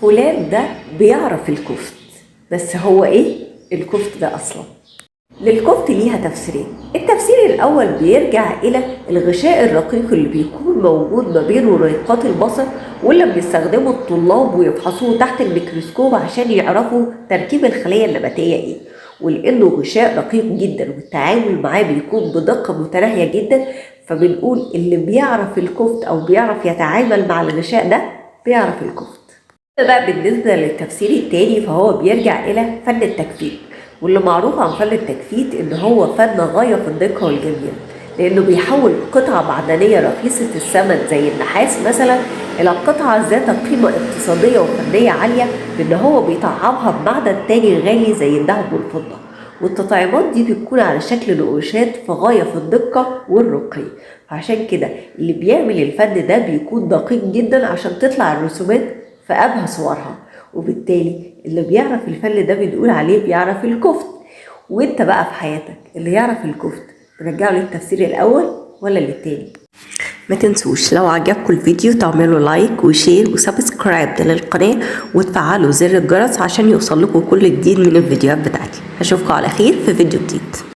فلان ده بيعرف الكفت. بس هو ايه الكفت ده اصلا؟ للكفت ليها تفسيرين. التفسير الاول بيرجع الى الغشاء الرقيق اللي بيكون موجود ما بين وريقات البصر، واللي بيستخدمه الطلاب ويفحصوه تحت الميكروسكوب عشان يعرفوا تركيب الخلية النباتية ايه. ولانه غشاء رقيق جدا والتعامل معاه بيكون بدقة متناهية جدا، فبنقول اللي بيعرف الكفت او بيعرف يتعامل مع الغشاء ده بيعرف الكفت. بقى بالنسبة للتفسير التاني فهو بيرجع إلى فن التجفيف، واللي معروف عن فن التجفيف إن هو فن غاية في الدقة والجمال، لأنه بيحول قطعة معدنية رخيصة الثمن زي النحاس مثلا إلى قطعة ذات قيمة اقتصادية وفنية عالية، بإن هو بيطعمها بمعدن تاني غالي زي الذهب والفضة. والتطعيمات دي بتكون على شكل نقوشات في غاية في الدقة والرقي، فعشان كده اللي بيعمل الفن ده بيكون دقيق جدا عشان تطلع الرسومات في أبهى صورها. وبالتالي اللي بيعرف الفن ده بنقول عليه بيعرف الكفت. وانت بقى في حياتك اللي يعرف الكفت ترجعه للتفسير الأول ولا للتاني؟ ما تنسوش لو عجبكم الفيديو تعملوا لايك وشير وسبسكرايب للقناة وتفعلوا زر الجرس عشان يوصل لكم كل جديد من الفيديوهات بتاعتي. اشوفكم على خير في فيديو جديد.